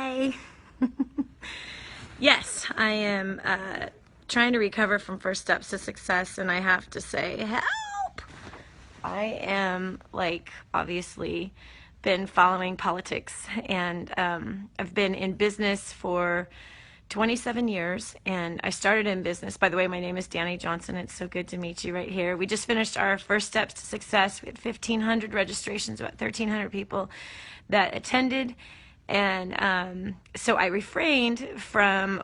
Hi. Yes, I am trying to recover from first steps to success, and I have to say, help! I am, like, obviously been following politics, and I've been in business for 27 years, and I started in business. By the way, my name is Dani Johnson. It's so good to meet you right here. We just finished our first steps to success. We had 1,500 registrations, about 1,300 people that attended. And so I refrained from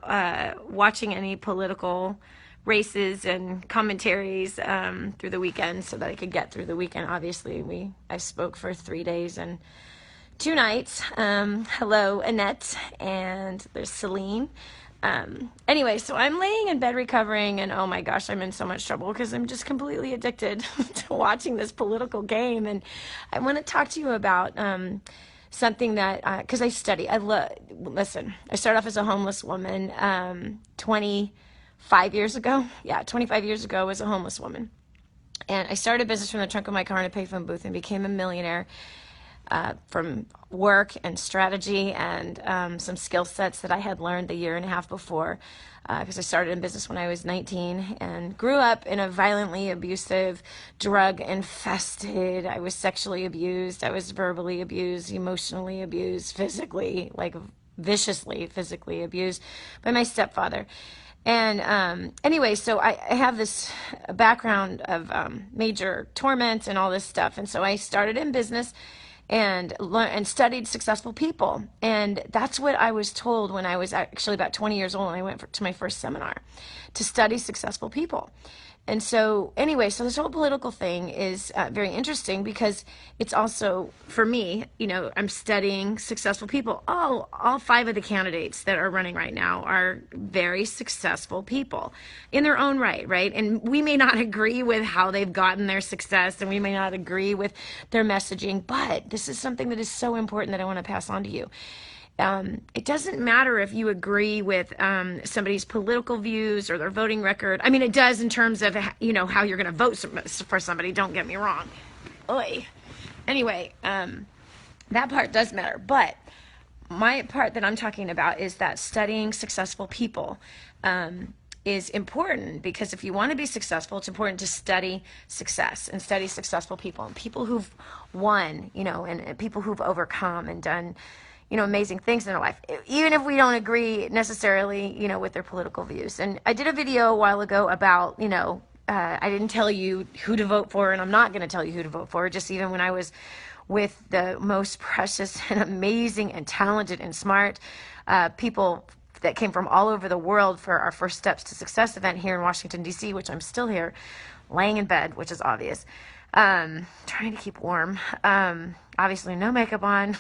watching any political races and commentaries through the weekend so that I could get through the weekend. Obviously, I spoke for 3 days and 2 nights. Hello, Annette, and there's Celine. Anyway, so I'm laying in bed recovering, and oh my gosh, I'm in so much trouble because I'm just completely addicted to watching this political game. And I want to talk to you about something that, because listen, I started off as a homeless woman 25 years ago. Yeah, 25 years ago I was a homeless woman. And I started a business from the trunk of my car in a payphone booth and became a millionaire from work and strategy and some skill sets that I had learned the year and a half before, because I started in business when I was 19 and grew up in a violently abusive, drug-infested. I was sexually abused. I was verbally abused, emotionally abused, physically, like viciously physically abused by my stepfather. And anyway, so I have this background of major torment and all this stuff. And so I started in business and studied successful people. And that's what I was told when I was actually about 20 years old and I went to my first seminar to study successful people. And so anyway, so this whole political thing is very interesting because it's also, for me, I'm studying successful people. All 5 of the candidates that are running right now are very successful people in their own right, right? And we may not agree with how they've gotten their success, and we may not agree with their messaging, but this is something that is so important that I want to pass on to you. It doesn't matter if you agree with somebody's political views or their voting record. I mean, it does in terms of, how you're going to vote for somebody. Don't get me wrong. Oy. Anyway, that part does matter. But my part that I'm talking about is that studying successful people is important, because if you want to be successful, it's important to study success and study successful people and people who've won, and people who've overcome and done amazing things in their life, even if we don't agree necessarily, with their political views. And I did a video a while ago about, I didn't tell you who to vote for, and I'm not going to tell you who to vote for, just even when I was with the most precious and amazing and talented and smart people that came from all over the world for our First Steps to Success event here in Washington, D.C., which I'm still here, laying in bed, which is obvious. Trying to keep warm. Obviously no makeup on,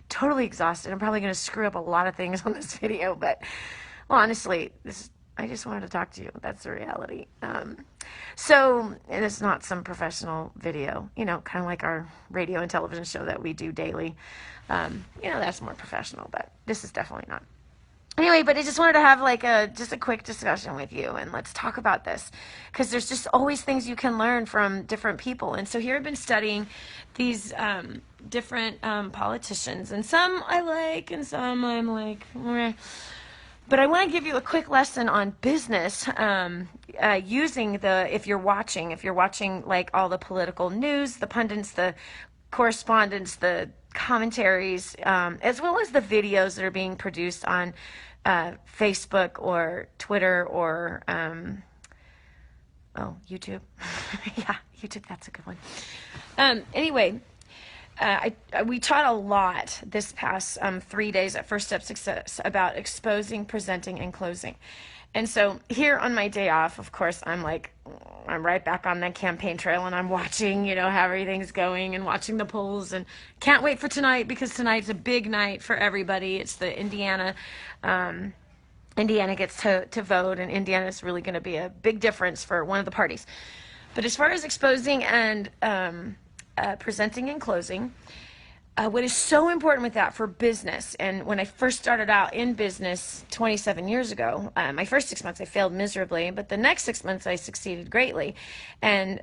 totally exhausted. I'm probably going to screw up a lot of things on this video, but honestly, I just wanted to talk to you. That's the reality. So it's not some professional video, kind of like our radio and television show that we do daily. That's more professional, but this is definitely not. Anyway, but I just wanted to have just a quick discussion with you, and let's talk about this, because there's just always things you can learn from different people. And so here I've been studying these different politicians, and some I like and some I'm like, meh. But I want to give you a quick lesson on business using if you're watching like all the political news, the pundits, the correspondence, the commentaries, as well as the videos that are being produced on Facebook or Twitter or YouTube. Yeah, YouTube, that's a good one. Anyway, we taught a lot this past 3 days at First Step Success about exposing, presenting, and closing. And so here on my day off, of course, I'm right back on the campaign trail, and I'm watching, how everything's going and watching the polls, and can't wait for tonight, because tonight's a big night for everybody. It's the Indiana gets to vote, and Indiana is really going to be a big difference for one of the parties. But as far as exposing and presenting and closing, what is so important with that for business, and when I first started out in business 27 years ago, my first 6 months I failed miserably, but the next 6 months I succeeded greatly. And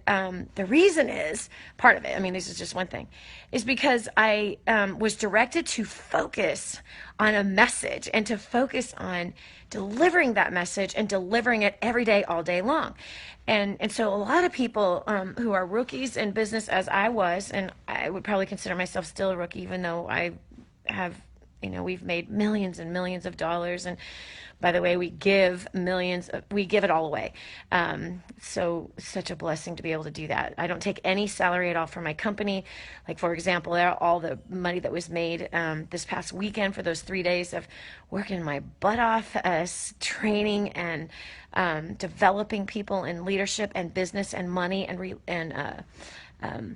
the reason is, part of it, I mean, this is just one thing, is because I was directed to focus on a message and to focus on delivering that message and delivering it every day, all day long. And so a lot of people who are rookies in business, as I was, and I would probably consider myself still a rookie, even though I have, we've made millions and millions of dollars. And by the way, we give it all away. So such a blessing to be able to do that. I don't take any salary at all from my company. Like, for example, all the money that was made this past weekend for those 3 days of working my butt off, training and developing people in leadership and business and money and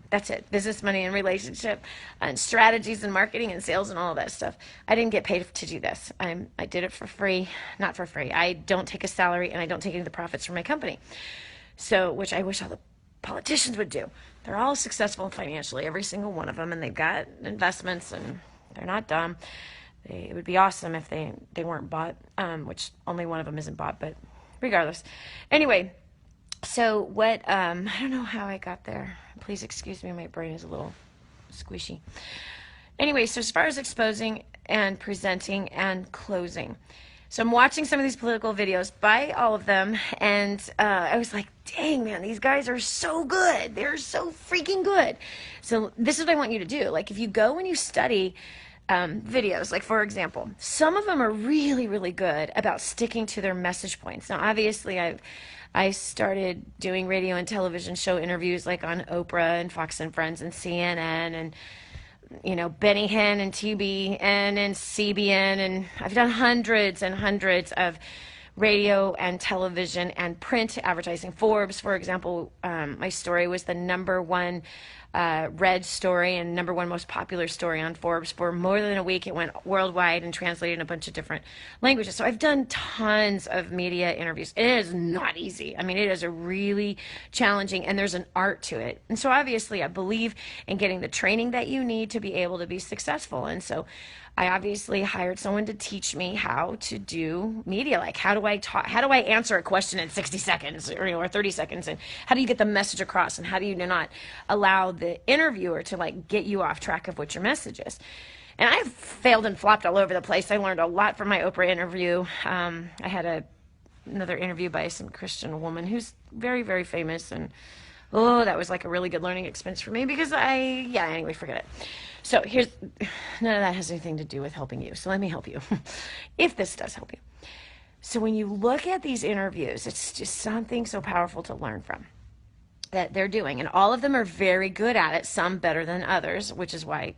that's it. Business, money, and relationship, and strategies and marketing and sales and all of that stuff. I didn't get paid to do this. I did it for free, not for free. I don't take a salary, and I don't take any of the profits from my company. So, which I wish all the politicians would do. They're all successful financially, every single one of them, and they've got investments, and they're not dumb. It would be awesome if they weren't bought, which only one of them isn't bought, but regardless. Anyway, so what, I don't know how I got there. Please excuse me, my brain is a little squishy. Anyway, so as far as exposing and presenting and closing. So I'm watching some of these political videos by all of them, and I was like, dang, man, these guys are so good. They're so freaking good. So this is what I want you to do. Like, if you go and you study videos, like, for example, some of them are really, really good about sticking to their message points. Now, obviously, I started doing radio and television show interviews like on Oprah and Fox and Friends and CNN and, Benny Hinn and TBN and CBN. And I've done hundreds and hundreds of radio and television and print advertising. Forbes, for example, my story was the #1 read story and #1 most popular story on Forbes for more than a week. It went worldwide and translated in a bunch of different languages. So I've done tons of media interviews. It is not easy. I mean, it is a really challenging, and there's an art to it. And so obviously I believe in getting the training that you need to be able to be successful. And so I obviously hired someone to teach me how to do media. Like, how do I answer a question in 60 seconds or 30 seconds? And how do you get the message across? And how do you not allow the interviewer to get you off track of what your message is? And I've failed and flopped all over the place. I learned a lot from my Oprah interview. I had another interview by some Christian woman who's very, very famous. And that was like a really good learning experience for me because anyway, forget it. So none of that has anything to do with helping you. So let me help you, if this does help you. So when you look at these interviews, it's just something so powerful to learn from that they're doing. And all of them are very good at it, some better than others, which is why,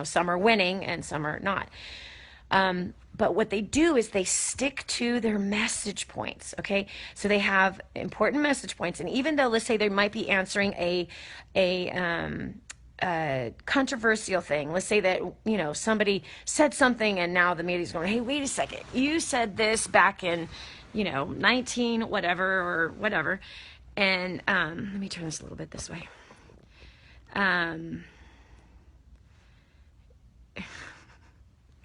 some are winning and some are not. But what they do is they stick to their message points, okay? So they have important message points. And even though, let's say, they might be answering a controversial thing. Let's say that, somebody said something and now the media's going, hey, wait a second. You said this back in, 19 whatever or whatever. And let me turn this a little bit this way.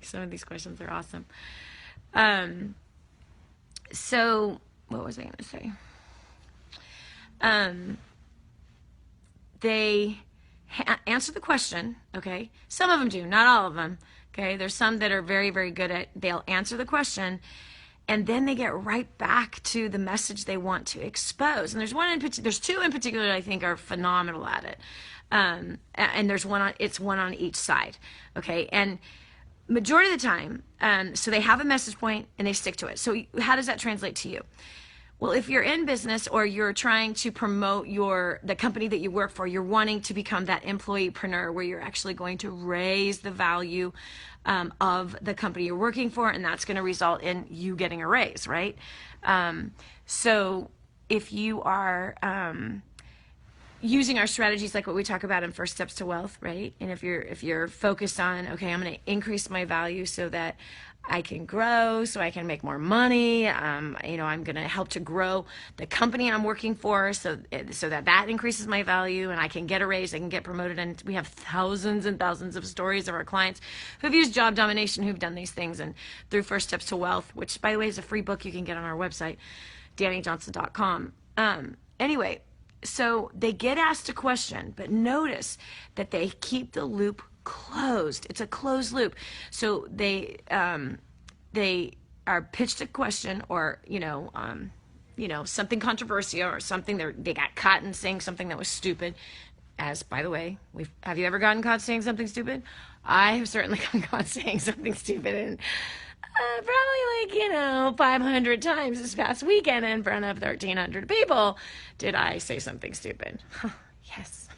Some of these questions are awesome. So what was I going to say? They answer the question, okay? Some of them do, not all of them, okay? There's some that are very, very good at, they'll answer the question, and then they get right back to the message they want to expose. And there's two in particular that I think are phenomenal at it. And there's one on each side, okay? And majority of the time, so they have a message point and they stick to it. So how does that translate to you? Well, if you're in business or you're trying to promote the company that you work for, you're wanting to become that employeepreneur where you're actually going to raise the value of the company you're working for, and that's going to result in you getting a raise, right? So if you are using our strategies like what we talk about in First Steps to Wealth, right? And if you're focused on, okay, I'm going to increase my value so that I can grow so I can make more money. You know, I'm going to help to grow the company I'm working for so that increases my value and I can get a raise, I can get promoted. And we have thousands and thousands of stories of our clients who've used job domination, who've done these things, and through First Steps to Wealth, which, by the way, is a free book you can get on our website, DaniJohnson.com. Anyway, so they get asked a question, but notice that they keep the loop closed. It's a closed loop. So they are pitched a question, or something controversial, or something they got caught in saying something that was stupid. As, by the way, have you ever gotten caught saying something stupid? I have certainly gotten caught saying something stupid, and probably 500 times this past weekend in front of 1,300 people did I say something stupid. Yes.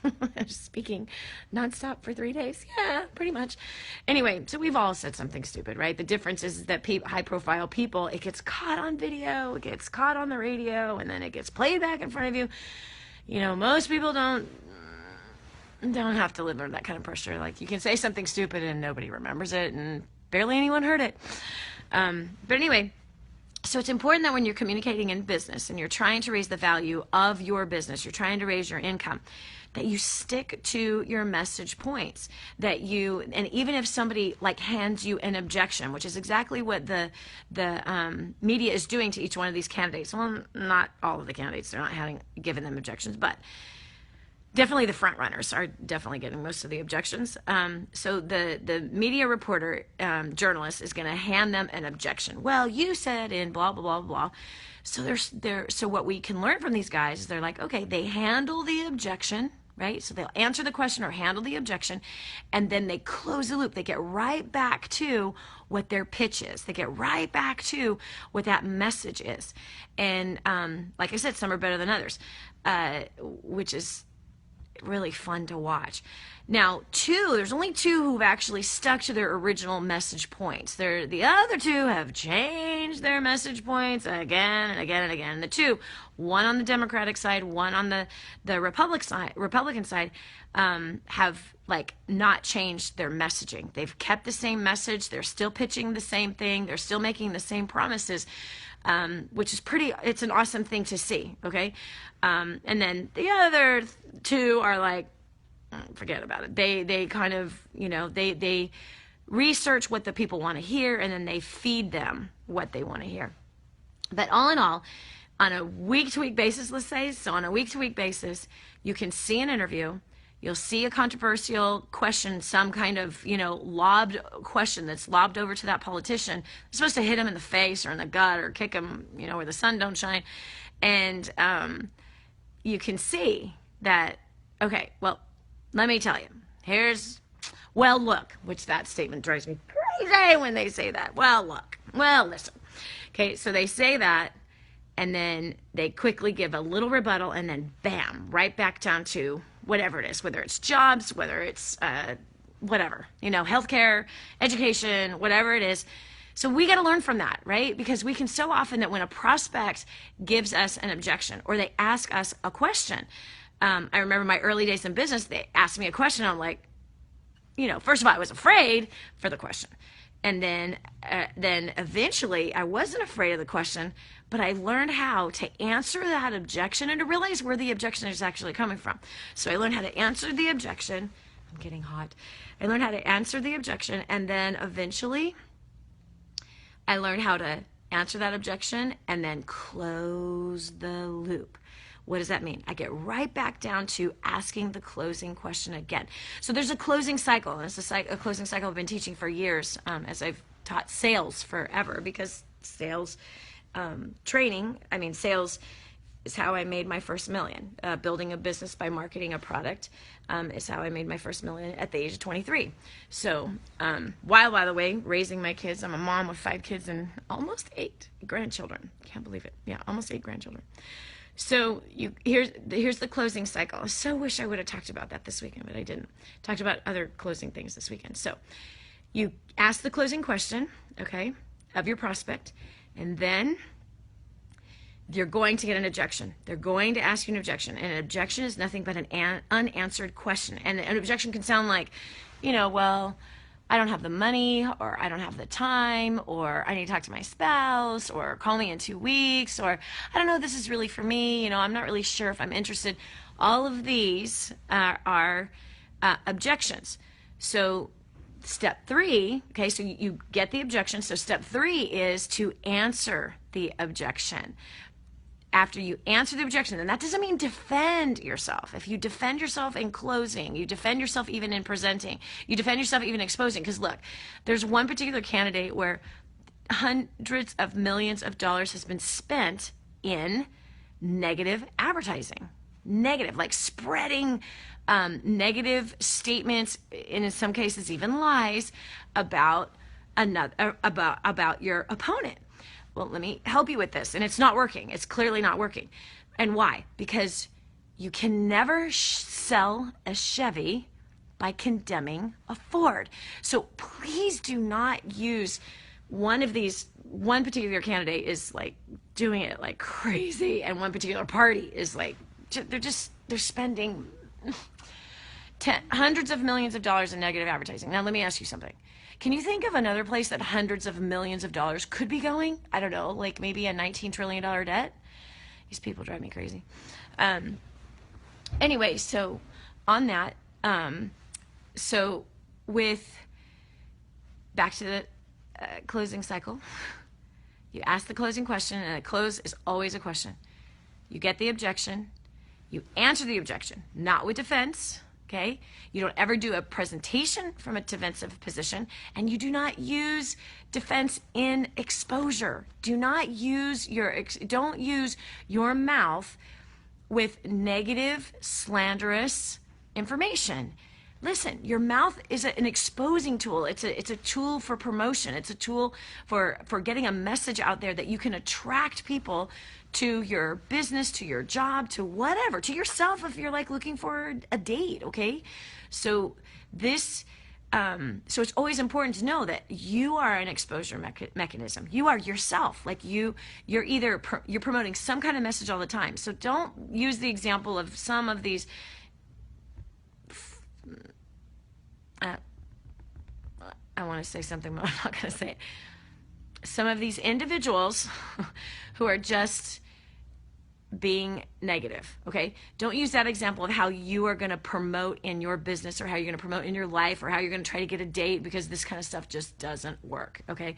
Speaking nonstop for 3 days. Yeah, pretty much. Anyway, so we've all said something stupid, right? The difference is that high-profile people, it gets caught on video, it gets caught on the radio, and then it gets played back in front of you. You know, most people don't have to live under that kind of pressure. Like, you can say something stupid and nobody remembers it, and barely anyone heard it. But anyway, so it's important that when you're communicating in business and you're trying to raise the value of your business, you're trying to raise your income, that you stick to your message points, and even if somebody hands you an objection, which is exactly what the media is doing to each one of these candidates. Well, not all of the candidates, they're not giving them objections, but definitely the front runners are definitely getting most of the objections. So the media reporter, journalist, is going to hand them an objection. Well, you said in blah, blah, blah, blah. So what we can learn from these guys is they're like, okay, they handle the objection, right? So they'll answer the question or handle the objection, and then they close the loop. They get right back to what their pitch is. They get right back to what that message is. And like I said, some are better than others, which is really fun to watch. Now, there's only two who've actually stuck to their original message points. The other two have changed their message points again and again and again. The one on the Democratic side, one on the Republican side, have not changed their messaging. They've kept the same message. They're still pitching the same thing. They're still making the same promises, which is it's an awesome thing to see. Okay. And then the other two are forget about it. They kind of, they research what the people want to hear, and then they feed them what they want to hear. But all in all, on a week-to-week basis, let's say, you can see an interview, you'll see a controversial question, some kind of, lobbed question that's lobbed over to that politician. It's supposed to hit him in the face or in the gut or kick him, where the sun don't shine. And you can see that, okay, well, let me tell you, look, which that statement drives me crazy when they say that. Well, look, listen. Okay, so they say that, and then they quickly give a little rebuttal, and then bam, right back down to whatever it is, whether it's jobs, whether it's whatever, healthcare, education, whatever it is. So we got to learn from that, right? Because we can so often that when a prospect gives us an objection or they ask us a question, I remember my early days in business, they asked me a question. I'm like, first of all, I was afraid for the question. And then eventually I wasn't afraid of the question, but I learned how to answer that objection and to realize where the objection is actually coming from. So I learned how to answer the objection. I'm getting hot. I learned how to answer the objection, and then eventually I learned how to answer that objection and then close the loop. What does that mean? I get right back down to asking the closing question again. So there's a closing cycle, and it's a closing cycle I've been teaching for years, as I've taught sales forever, because sales sales is how I made my first million. Building a business by marketing a product is how I made my first million at the age of 23. So while, by the way, raising my kids, I'm a mom with 5 kids and almost 8 grandchildren. Can't believe it. Yeah, almost 8 grandchildren. So here's the closing cycle. I so wish I would have talked about that this weekend, but I didn't. Talked about other closing things this weekend. So you ask the closing question, okay, of your prospect, and then you're going to get an objection. They're going to ask you an objection, and an objection is nothing but an unanswered question. And an objection can sound like, well, I don't have the money, or I don't have the time, or I need to talk to my spouse, or call me in 2 weeks, or I don't know, this is really for me, I'm not really sure if I'm interested. All of these are objections. So step 3, okay, so you get the objection. So step 3 is to answer the objection. After you answer the objection, and that doesn't mean defend yourself. If you defend yourself in closing, you defend yourself even in presenting, you defend yourself even exposing. Because look, there's one particular candidate where hundreds of millions of dollars has been spent in negative advertising. Negative, like spreading negative statements, and in some cases even lies about your opponent. Well, let me help you with this. And it's not working. It's clearly not working. And why? Because you can never sell a Chevy by condemning a Ford. So please do not use one of these. One particular candidate is like doing it like crazy, and one particular party is like, they're spending hundreds of millions of dollars in negative advertising. Now, let me ask you something. Can you think of another place that hundreds of millions of dollars could be going? I don't know, like maybe a $19 trillion debt? These people drive me crazy. Anyway, so on that, so back to the closing cycle, you ask the closing question, and a close is always a question. You get the objection, you answer the objection, not with defense. Okay, you don't ever do a presentation from a defensive position, and you do not use defense in exposure. Don't use your mouth with negative, slanderous information. Listen, your mouth is an exposing tool. It's a tool for promotion. It's a tool for getting a message out there that you can attract people to your business, to your job, to whatever, to yourself if you're like looking for a date, okay? So so it's always important to know that you are an exposure mechanism. You are yourself. Like you're promoting some kind of message all the time. So don't use the example of some of these I want to say something, but I'm not going to say it. Some of these individuals who are just being negative, okay? Don't use that example of how you are going to promote in your business, or how you're going to promote in your life, or how you're going to try to get a date, because this kind of stuff just doesn't work, okay?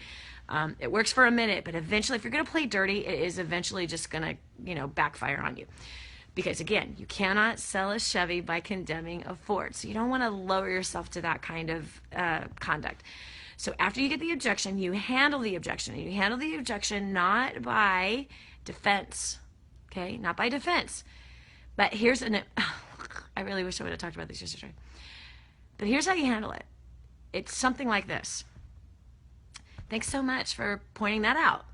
It works for a minute, but eventually, if you're going to play dirty, it is eventually just going to, backfire on you. Because again, you cannot sell a Chevy by condemning a Ford. So you don't want to lower yourself to that kind of conduct. So after you get the objection, you handle the objection. And you handle the objection not by defense, okay? Not by defense. But I really wish I would have talked about this yesterday. But here's how you handle it. It's something like this. Thanks so much for pointing that out.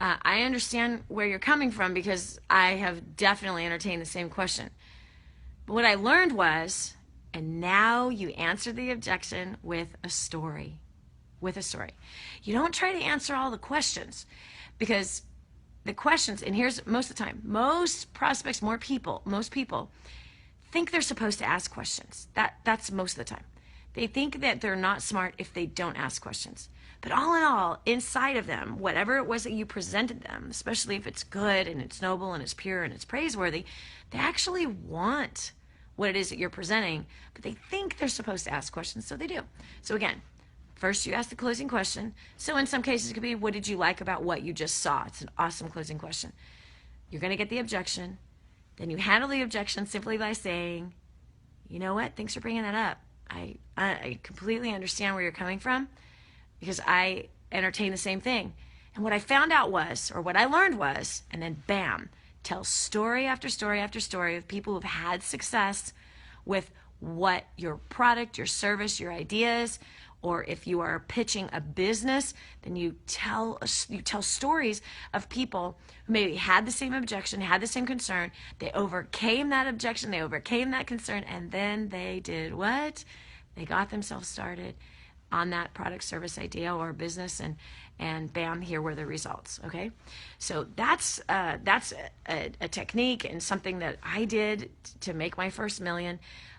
I understand where you're coming from, because I have definitely entertained the same question. But what I learned was, and now you answer the objection with a story. With a story. You don't try to answer all the questions, because the questions, and here's most of the time, most prospects, most people think they're supposed to ask questions. That's most of the time. They think that they're not smart if they don't ask questions. But all in all, inside of them, whatever it was that you presented them, especially if it's good and it's noble and it's pure and it's praiseworthy, they actually want what it is that you're presenting, but they think they're supposed to ask questions, so they do. So again, first you ask the closing question. So in some cases it could be, what did you like about what you just saw? It's an awesome closing question. You're going to get the objection. Then you handle the objection simply by saying, you know what, thanks for bringing that up. I completely understand where you're coming from, because I entertain the same thing. And what I found out was, or what I learned was, and then bam, tell story after story after story of people who've had success with what your product, your service, your ideas, or if you are pitching a business, then you tell stories of people who maybe had the same objection, had the same concern. They overcame that objection, they overcame that concern, and then they did what? They got themselves started on that product, service, idea, or business, and bam, here were the results. Okay, so that's a technique and something that I did to make my first million.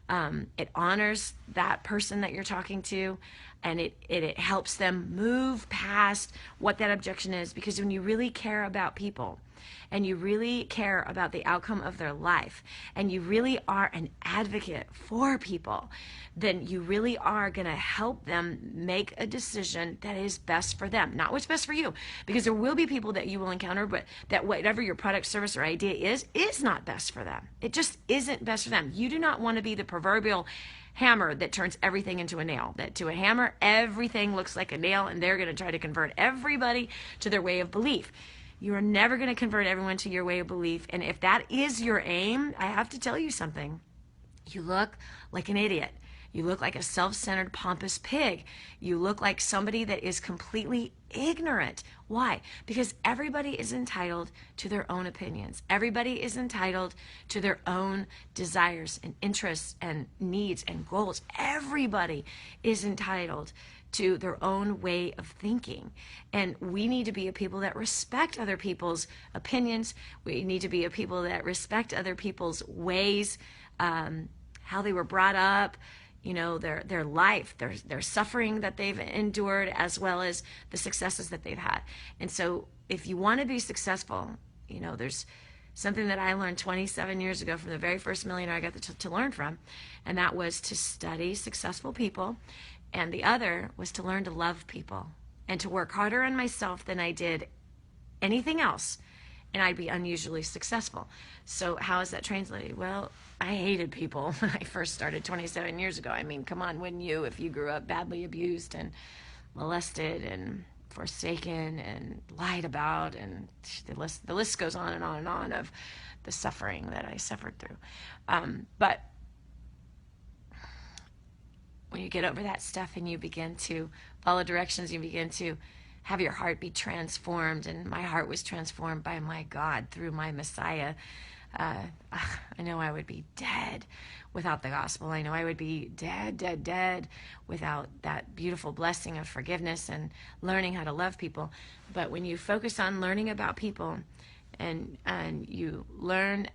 It honors that person that you're talking to, and it helps them move past what that objection is. Because when you really care about people, and you really care about the outcome of their life, and you really are an advocate for people, then you really are going to help them make a decision that is best for them, not what's best for you. Because there will be people that you will encounter, but that whatever your product, service, or idea is not best for them. It just isn't best for them. You do not want to be the proverbial hammer that turns everything into a nail. That to a hammer, everything looks like a nail, and they're going to try to convert everybody to their way of belief. You are never going to convert everyone to your way of belief. And if that is your aim, I have to tell you something. You look like an idiot. You look like a self-centered, pompous pig. You look like somebody that is completely ignorant. Why? Because everybody is entitled to their own opinions. Everybody is entitled to their own desires and interests and needs and goals. Everybody is entitled to their own way of thinking. And we need to be a people that respect other people's opinions. We need to be a people that respect other people's ways, how they were brought up, their life, their suffering that they've endured, as well as the successes that they've had. And so if you want to be successful, there's something that I learned 27 years ago from the very first millionaire I got to learn from, and that was to study successful people. And the other was to learn to love people and to work harder on myself than I did anything else, and I'd be unusually successful. So how is that translated? Well, I hated people when I first started 27 years ago. I mean, come on, wouldn't you, if you grew up badly abused and molested and forsaken and lied about, and the list goes on and on and on of the suffering that I suffered through. But when you get over that stuff and you begin to follow directions, you begin to have your heart be transformed. And my heart was transformed by my God through my Messiah. I know I would be dead without the gospel. I know I would be dead without that beautiful blessing of forgiveness and learning how to love people. But when you focus on learning about people and you learn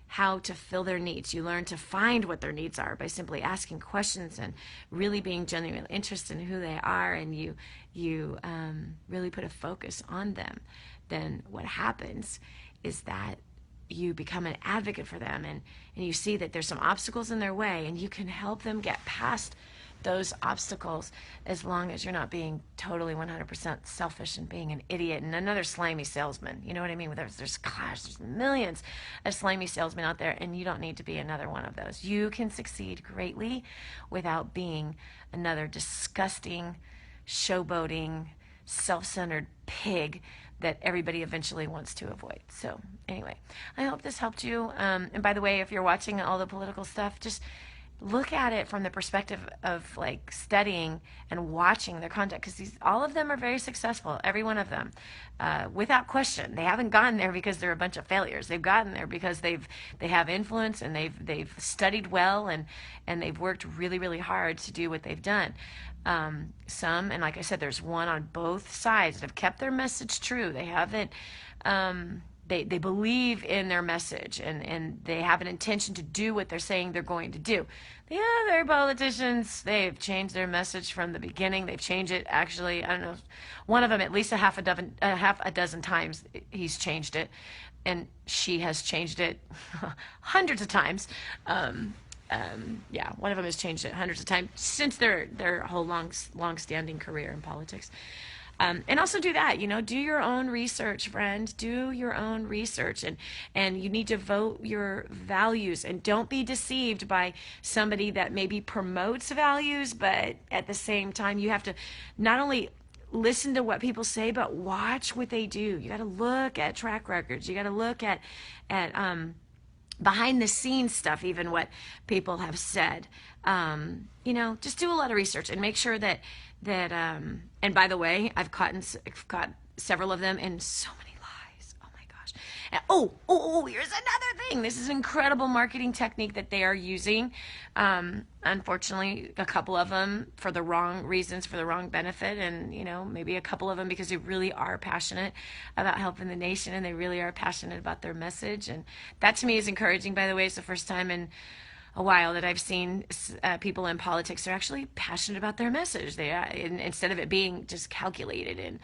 how to fill their needs. You learn to find what their needs are by simply asking questions and really being genuinely interested in who they are, and you really put a focus on them. Then what happens is that you become an advocate for them, and you see that there's some obstacles in their way, and you can help them get past those obstacles, as long as you're not being totally 100% selfish and being an idiot and another slimy salesman. You know what I mean? There's millions of slimy salesmen out there, and you don't need to be another one of those. You can succeed greatly without being another disgusting, showboating, self-centered pig that everybody eventually wants to avoid. So anyway, I hope this helped you. And by the way, if you're watching all the political stuff, just look at it from the perspective of like studying and watching their content, because all of them are very successful, every one of them, without question. They haven't gotten there because they're a bunch of failures. They've gotten there because they have influence, and they've studied well, and they've worked really, really hard to do what they've done. Some, and like I said, there's one on both sides that have kept their message true. They haven't They believe in their message, and they have an intention to do what they're saying they're going to do. The other politicians, they've changed their message from the beginning. They've changed it, actually, I don't know, one of them at least a half a dozen times he's changed it, and she has changed it hundreds of times. Yeah, one of them has changed it hundreds of times since their whole long-standing career in politics. And also do that, do your own research, friend. Do your own research, and you need to vote your values, and don't be deceived by somebody that maybe promotes values, but at the same time, you have to not only listen to what people say, but watch what they do. You got to look at track records. You got to look at behind the scenes stuff, even what people have said. Just do a lot of research and make sure that and by the way, I've caught several of them in so many lies. Oh my gosh. And, here's another thing. This is an incredible marketing technique that they are using. Unfortunately, a couple of them for the wrong reasons, for the wrong benefit, and maybe a couple of them because they really are passionate about helping the nation, and they really are passionate about their message. And that to me is encouraging. By the way, it's the first time in a while that I've seen people in politics are actually passionate about their message. They instead of it being just calculated and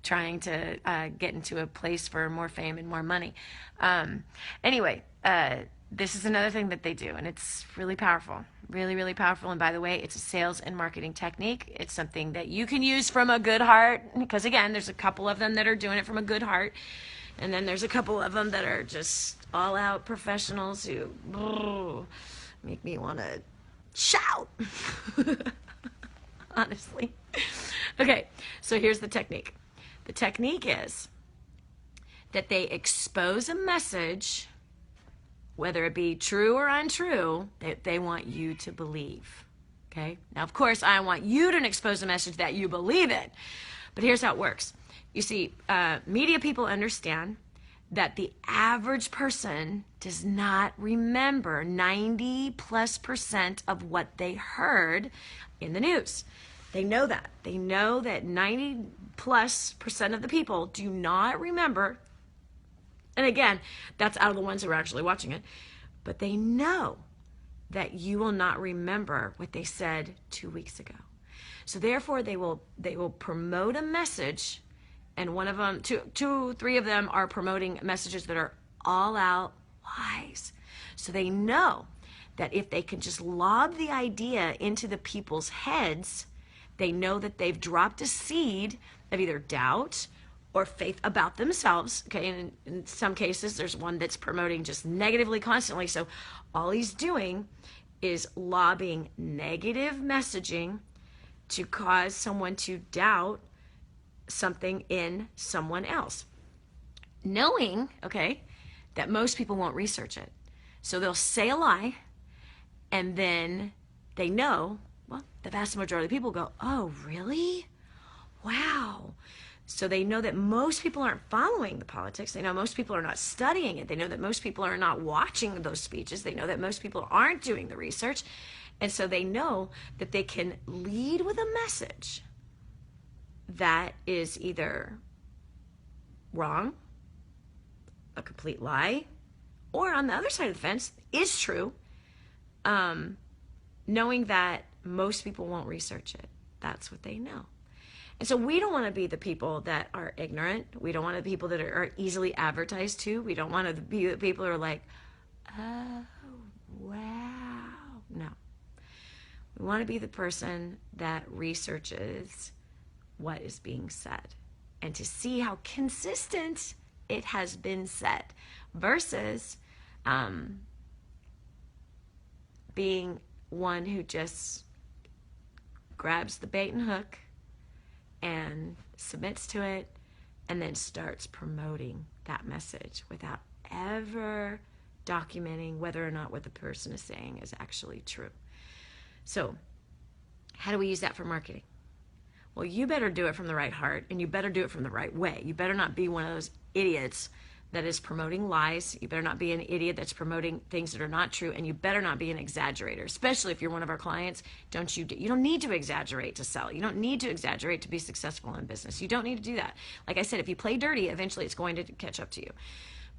trying to get into a place for more fame and more money. Anyway, this is another thing that they do, and it's really powerful, really, really powerful. And by the way, it's a sales and marketing technique. It's something that you can use from a good heart, because again, there's a couple of them that are doing it from a good heart, and then there's a couple of them that are just all out professionals who make me want to shout. Honestly. Okay, so here's the technique. The technique is that they expose a message, whether it be true or untrue, that they want you to believe. Okay? Now, of course, I want you to expose a message that you believe in. But here's how it works. You see, media people understand that the average person does not remember 90+% of what they heard in the news. They know that. They know that 90+% of the people do not remember. And again, that's out of the ones who are actually watching it. But they know that you will not remember what they said 2 weeks ago. So therefore, they will promote a message, and one of them, three of them are promoting messages that are all out lies. So they know that if they can just lob the idea into the people's heads, they know that they've dropped a seed of either doubt or faith about themselves. Okay, and in some cases, there's one that's promoting just negatively constantly. So all he's doing is lobbing negative messaging to cause someone to doubt something in someone else, knowing, okay, that most people won't research it. So they'll say a lie, and then they know, well, the vast majority of people go, oh, really? Wow. So they know that most people aren't following the politics. They know most people are not studying it. They know that most people are not watching those speeches. They know that most people aren't doing the research. And so they know that they can lead with a message that is either wrong, a complete lie, or on the other side of the fence, is true, knowing that most people won't research it. That's what they know. And so we don't want to be the people that are ignorant. We don't want to be people that are easily advertised to. We don't want to be the people who are like, oh, wow. No. We want to be the person that researches what is being said and to see how consistent it has been said versus being one who just grabs the bait and hook and submits to it and then starts promoting that message without ever documenting whether or not what the person is saying is actually true. So how do we use that for marketing? Well, you better do it from the right heart, and you better do it from the right way. You better not be one of those idiots that is promoting lies. You better not be an idiot that's promoting things that are not true, and you better not be an exaggerator, especially if you're one of our clients. You don't need to exaggerate to sell. You don't need to exaggerate to be successful in business. You don't need to do that. Like I said, if you play dirty, eventually it's going to catch up to you.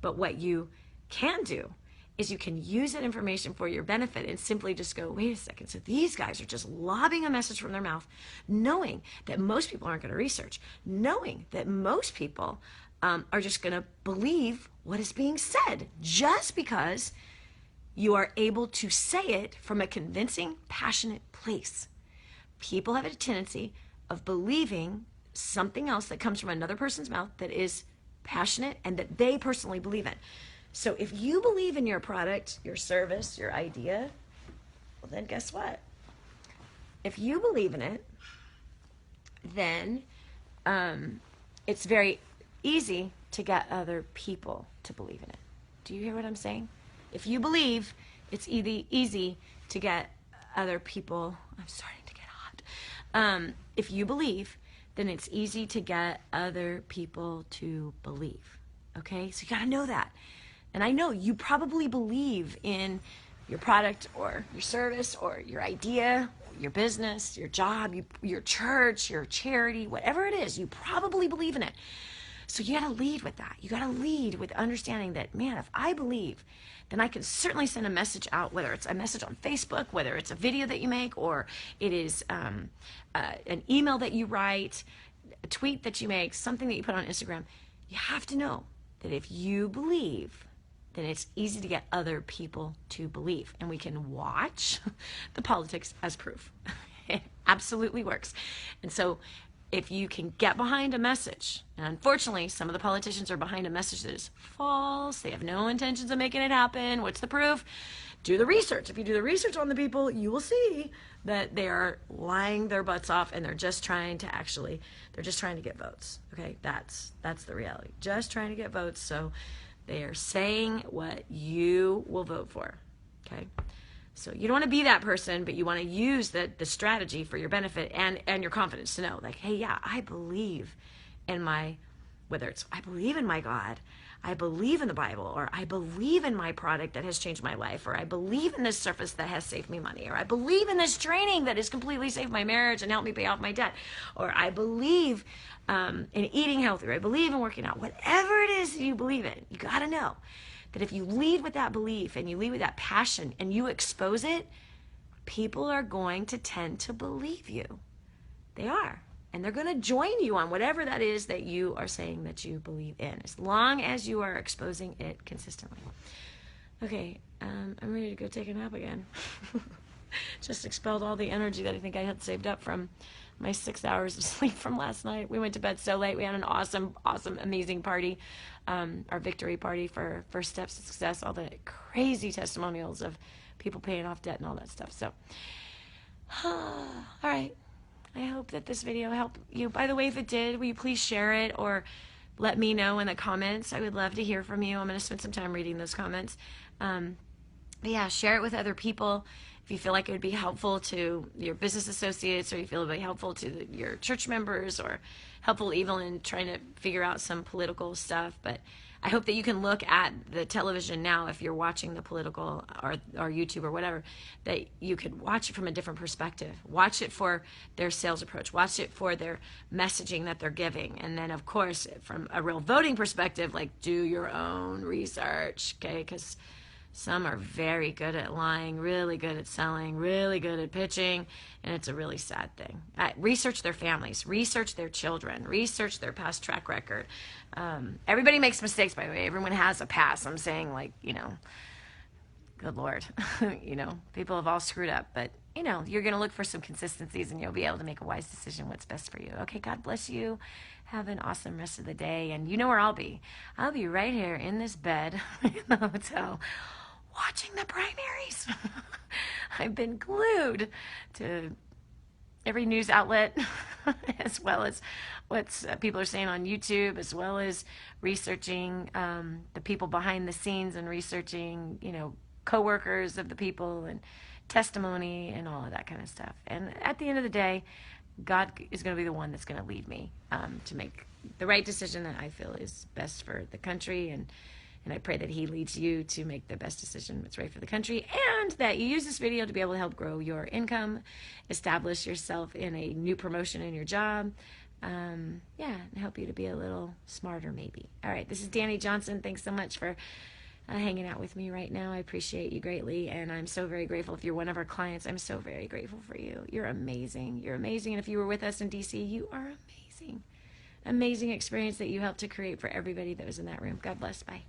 But what you can do is you can use that information for your benefit and simply just go, wait a second, so these guys are just lobbing a message from their mouth, knowing that most people aren't going to research, knowing that most people are just going to believe what is being said just because you are able to say it from a convincing, passionate place. People have a tendency of believing something else that comes from another person's mouth that is passionate and that they personally believe in. So if you believe in your product, your service, your idea, well, then guess what? If you believe in it, then it's very easy to get other people to believe in it. Do you hear what I'm saying? If you believe, it's easy to get other people. I'm starting to get hot. If you believe, then it's easy to get other people to believe. Okay? So you got to know that. And I know you probably believe in your product or your service or your idea, your business, your job, your church, your charity, whatever it is, you probably believe in it. So you got to lead with that. You got to lead with understanding that, man, if I believe, then I can certainly send a message out, whether it's a message on Facebook, whether it's a video that you make, or it is an email that you write, a tweet that you make, something that you put on Instagram. You have to know that if you believe, then it's easy to get other people to believe. And we can watch the politics as proof. It absolutely works. And so if you can get behind a message, and unfortunately, some of the politicians are behind a message that is false. They have no intentions of making it happen. What's the proof? Do the research. If you do the research on the people, you will see that they are lying their butts off, and they're just trying to get votes. Okay, that's the reality. Just trying to get votes, so they are saying what you will vote for. Okay. So you don't want to be that person, but you want to use the strategy for your benefit and your confidence to know, like, hey, yeah, I believe in whether it's I believe in my God, I believe in the Bible, or I believe in my product that has changed my life, or I believe in this surface that has saved me money, or I believe in this training that has completely saved my marriage and helped me pay off my debt, or I believe in eating healthy, or I believe in working out. Whatever it is you believe in, you got to know that if you lead with that belief and you lead with that passion and you expose it, people are going to tend to believe you. They are. And they're going to join you on whatever that is that you are saying that you believe in, as long as you are exposing it consistently. Okay, I'm ready to go take a nap again. Just expelled all the energy that I think I had saved up from my 6 hours of sleep from last night. We went to bed so late. We had an awesome, amazing party, our victory party for First Steps to Success, all the crazy testimonials of people paying off debt and all that stuff. So, all right. I hope that this video helped you. By the way, if it did, will you please share it or let me know in the comments? I would love to hear from you. I'm going to spend some time reading those comments. But yeah, share it with other people. If you feel like it would be helpful to your business associates, or you feel it would be helpful to your church members, or helpful even in trying to figure out some political stuff. But I hope that you can look at the television now, if you're watching the political or YouTube or whatever, that you could watch it from a different perspective. Watch it for their sales approach. Watch it for their messaging that they're giving. And then, of course, from a real voting perspective, like, do your own research, okay? Because some are very good at lying, really good at selling, really good at pitching, and it's a really sad thing. Research their families, research their children, research their past track record. Everybody makes mistakes, by the way. Everyone has a past. I'm saying, like, good Lord, people have all screwed up, but, you're going to look for some consistencies, and you'll be able to make a wise decision what's best for you. Okay, God bless you. Have an awesome rest of the day, and you know where I'll be. I'll be right here in this bed in the hotel, watching the primaries. I've been glued to every news outlet, as well as what people are saying on YouTube, as well as researching the people behind the scenes, and researching, coworkers of the people, and testimony, and all of that kind of stuff. And at the end of the day, God is going to be the one that's going to lead me to make the right decision that I feel is best for the country. And I pray that he leads you to make the best decision that's right for the country, and that you use this video to be able to help grow your income, establish yourself in a new promotion in your job, and help you to be a little smarter maybe. All right, this is Dani Johnson. Thanks so much for hanging out with me right now. I appreciate you greatly, and I'm so very grateful. If you're one of our clients, I'm so very grateful for you. You're amazing. You're amazing. And if you were with us in DC, you are amazing. Amazing experience that you helped to create for everybody that was in that room. God bless. Bye.